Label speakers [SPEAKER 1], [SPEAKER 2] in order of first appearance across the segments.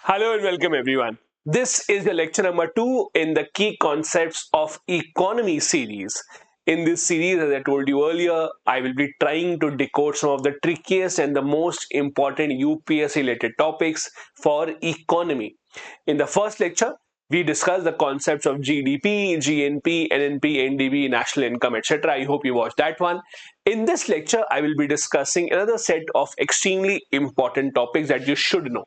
[SPEAKER 1] Hello and welcome everyone. This is the lecture number 2 in the key concepts of economy series. In this series, as I told you earlier, I will be trying to decode some of the trickiest and the most important UPSC related topics for economy. In the first lecture, we discussed the concepts of GDP, GNP, NNP, NDP, national income, etc. I hope you watched that one. In this lecture, I will be discussing another set of extremely important topics that you should know.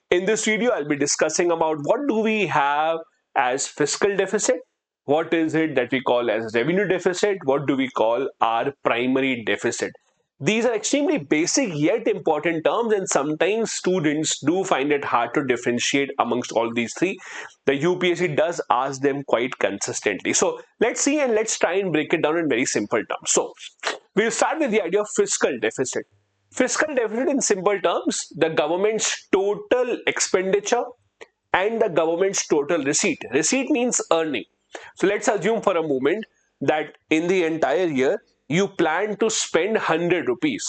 [SPEAKER 1] In this video, I'll be discussing about what do we have as fiscal deficit, what is it that we call as revenue deficit, what do we call our primary deficit. These are extremely basic yet important terms, and sometimes students do find it hard to differentiate amongst all these three. The UPSC does ask them quite consistently. So let's see and let's try and break it down in very simple terms. So we'll start with the idea of fiscal deficit. Fiscal deficit, in simple terms, the government's total expenditure and the government's total receipt. Receipt means earning. So let's assume for a moment that in the entire year, you plan to spend 100 rupees,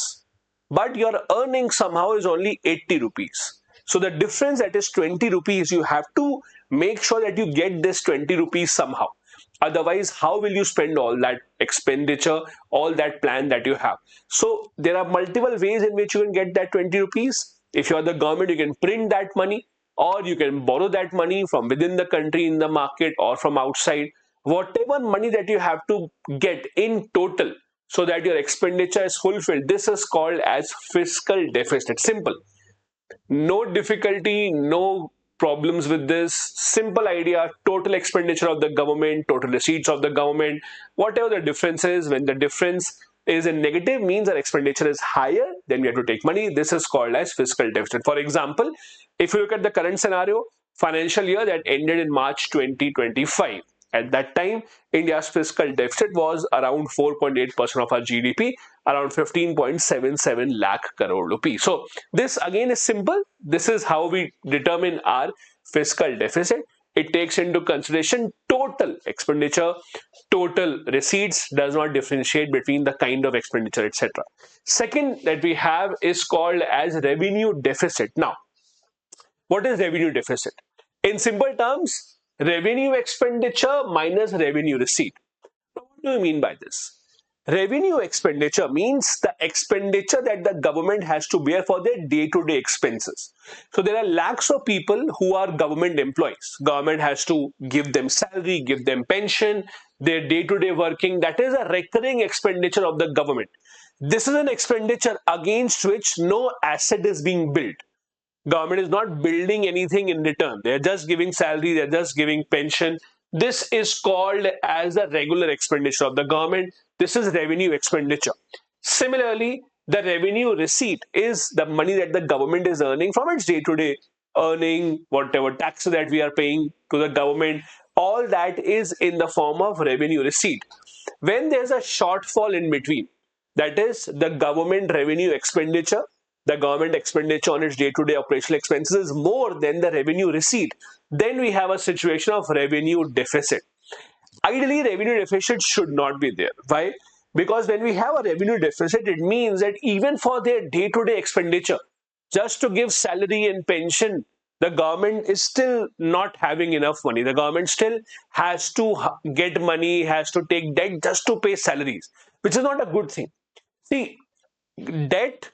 [SPEAKER 1] but your earning somehow is only 80 rupees. So the difference, that is 20 rupees, you have to make sure that you get this 20 rupees somehow. Otherwise, how will you spend all that expenditure, all that plan that you have? So there are multiple ways in which you can get that 20 rupees. If you are the government, you can print that money, or you can borrow that money from within the country in the market or from outside. Whatever money that you have to get in total so that your expenditure is fulfilled, this is called as fiscal deficit. Simple. No difficulty, no problems with this. Simple idea: total expenditure of the government, total receipts of the government, whatever the difference is. When the difference is in negative, means our expenditure is higher, then we have to take money. This is called as fiscal deficit. For example, if you look at the current scenario, financial year that ended in March 2025, at that time, India's fiscal deficit was around 4.8% of our GDP, around 15.77 lakh crore rupees. So this again is simple. This is how we determine our fiscal deficit. It takes into consideration total expenditure, total receipts, does not differentiate between the kind of expenditure, etc. Second that we have is called as revenue deficit. Now, what is revenue deficit? In simple terms, revenue expenditure minus revenue receipt. What do you mean by this? Revenue expenditure means the expenditure that the government has to bear for their day-to-day expenses. So there are lakhs of people who are government employees. Government has to give them salary, give them pension, their day-to-day working. That is a recurring expenditure of the government. This is an expenditure against which no asset is being built. Government is not building anything in return. They're just giving salary, they're just giving pension. This is called as a regular expenditure of the government. This is revenue expenditure. Similarly, the revenue receipt is the money that the government is earning from its day-to-day earning, whatever taxes that we are paying to the government. All that is in the form of revenue receipt. When there's a shortfall in between, that is the government revenue expenditure, the government expenditure on its day-to-day operational expenses is more than the revenue receipt, then we have a situation of revenue deficit. Ideally, revenue deficit should not be there. Why? Because when we have a revenue deficit, it means that even for their day-to-day expenditure, just to give salary and pension, the government is still not having enough money. The government still has to get money, has to take debt just to pay salaries, which is not a good thing. See, debt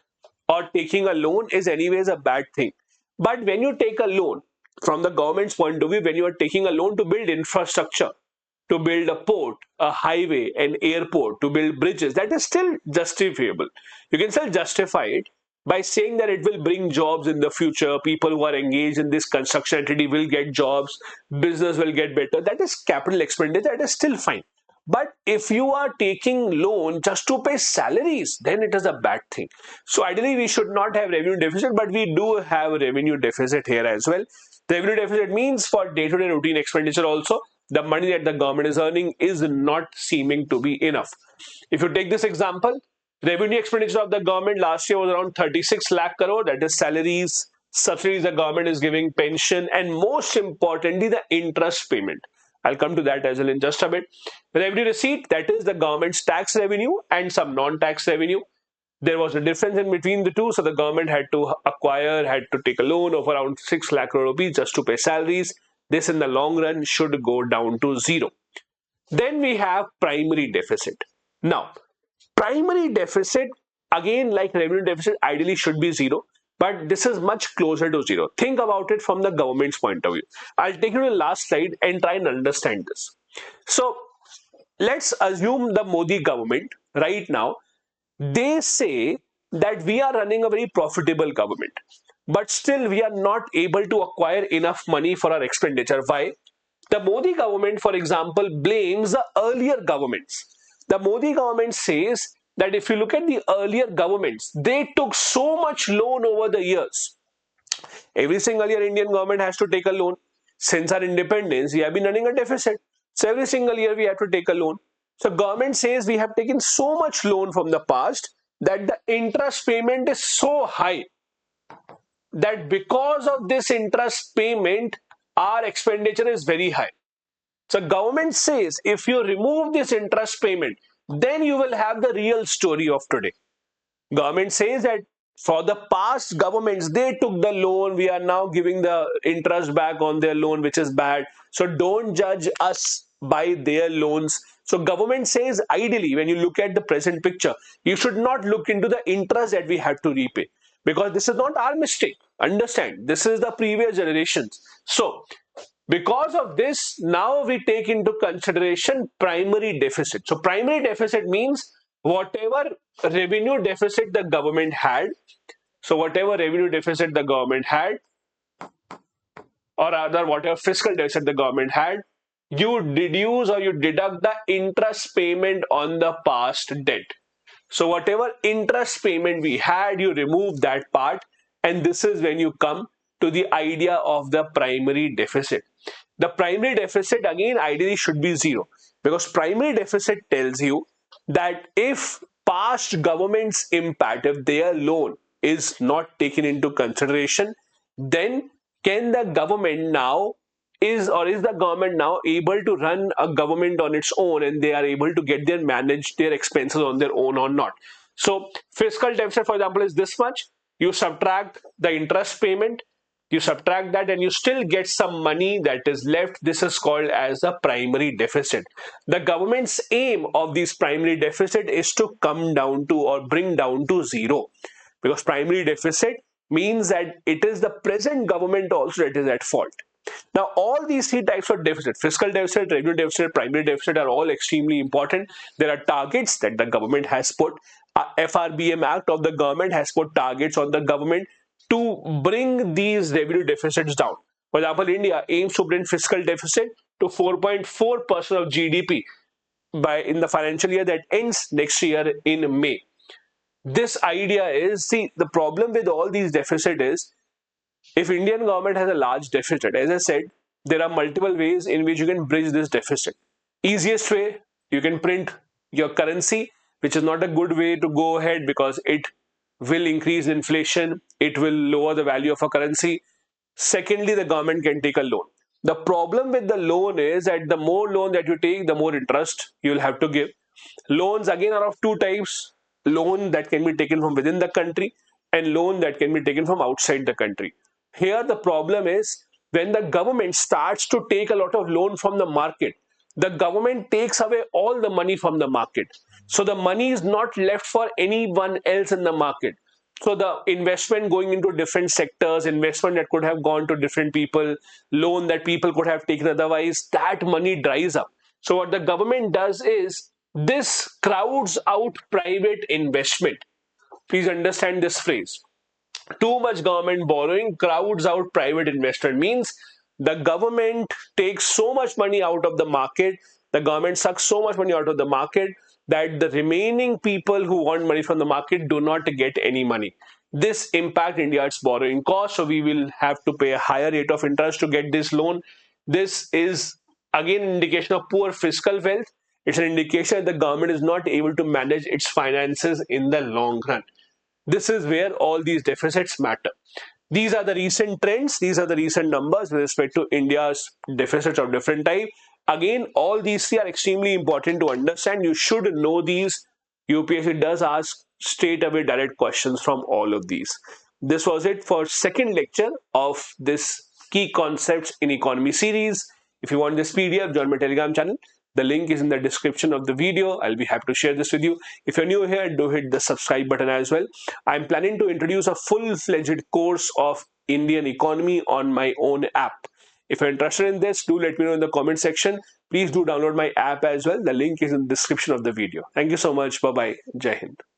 [SPEAKER 1] or taking a loan is anyways a bad thing. But when you take a loan, from the government's point of view, when you are taking a loan to build infrastructure, to build a port, a highway, an airport, to build bridges, that is still justifiable. You can still justify it by saying that it will bring jobs in the future. People who are engaged in this construction activity will get jobs, business will get better. That is capital expenditure, that is still fine. But if you are taking loan just to pay salaries, then it is a bad thing. So ideally, we should not have revenue deficit, but we do have revenue deficit here as well. Revenue deficit means for day-to-day routine expenditure also, the money that the government is earning is not seeming to be enough. If you take this example, revenue expenditure of the government last year was around 36 lakh crore, that is salaries, subsidies the government is giving, pension, and most importantly, the interest payment. I'll come to that as well in just a bit. Revenue receipt, that is the government's tax revenue and some non-tax revenue. There was a difference in between the two, so the government had to take a loan of around 6 lakh crore rupees just to pay salaries. This in the long run should go down to zero. Then we have primary deficit. Now, primary deficit, again, like revenue deficit, ideally should be zero, but this is much closer to zero. Think about it from the government's point of view. I'll take you to the last slide and try and understand this. So, let's assume the Modi government right now, they say that we are running a very profitable government, but still we are not able to acquire enough money for our expenditure. Why? The Modi government, for example, blames the earlier governments. The Modi government says that if you look at the earlier governments, they took so much loan over the years. Every single year, Indian government has to take a loan. Since our independence, we have been running a deficit. So every single year, we have to take a loan. So government says we have taken so much loan from the past that the interest payment is so high that because of this interest payment, our expenditure is very high. So government says if you remove this interest payment, then you will have the real story of today. Government says that for the past governments, they took the loan. We are now giving the interest back on their loan, which is bad. So don't judge us by their loans. So government says ideally, when you look at the present picture, you should not look into the interest that we had to repay, because this is not our mistake. Understand, this is the previous generations. So because of this, now we take into consideration primary deficit. So primary deficit means whatever revenue deficit the government had. So whatever revenue deficit the government had, or rather whatever fiscal deficit the government had, you deduce or you deduct the interest payment on the past debt. So whatever interest payment we had, you remove that part, and this is when you come to the idea of the primary deficit. The primary deficit again ideally should be zero, because primary deficit tells you that if past government's impact, if their loan is not taken into consideration, then can the government now is the government now able to run a government on its own, and they are able to manage their expenses on their own or not. So fiscal deficit, for example, is this much. You subtract the interest payment, you subtract that, and you still get some money that is left. This is called as a primary deficit. The government's aim of these primary deficit is to come down to or bring down to zero, because primary deficit means that it is the present government also that is at fault. Now, all these three types of deficit, fiscal deficit, revenue deficit, primary deficit, are all extremely important. There are targets that the government has put. FRBM Act of the government has put targets on the government to bring these revenue deficits down. For example, India aims to bring fiscal deficit to 4.4% of GDP in the financial year that ends next year in May. This idea is, see, the problem with all these deficit is, if Indian government has a large deficit, as I said, there are multiple ways in which you can bridge this deficit. Easiest way, you can print your currency, which is not a good way to go ahead because it will increase inflation, it will lower the value of a currency. Secondly, the government can take a loan. The problem with the loan is that the more loan that you take, the more interest you will have to give. Loans again are of two types: loan that can be taken from within the country and loan that can be taken from outside the country. Here the problem is, when the government starts to take a lot of loan from the market, the government takes away all the money from the market. So the money is not left for anyone else in the market. So the investment going into different sectors, investment that could have gone to different people, loan that people could have taken otherwise, that money dries up. So what the government does is, this crowds out private investment. Please understand this phrase. Too much government borrowing crowds out private investment. Means the government takes so much money out of the market, the government sucks so much money out of the market that the remaining people who want money from the market do not get any money. This impacts India's borrowing cost, so we will have to pay a higher rate of interest to get this loan. This is again an indication of poor fiscal wealth. It's an indication that the government is not able to manage its finances in the long run. This is where all these deficits matter. These are the recent trends, these are the recent numbers with respect to India's deficits of different type. Again, all these three are extremely important to understand. You should know these. UPSC does ask straight away direct questions from all of these. This was it for second lecture of this key concepts in economy series. If you want this PDF, join my Telegram channel. The link is in the description of the video. I'll be happy to share this with you. If you're new here, do hit the subscribe button as well. I'm planning to introduce a full-fledged course of Indian economy on my own app. If you're interested in this, do let me know in the comment section. Please do download my app as well. The link is in the description of the video. Thank you so much. Bye-bye. Jai Hind.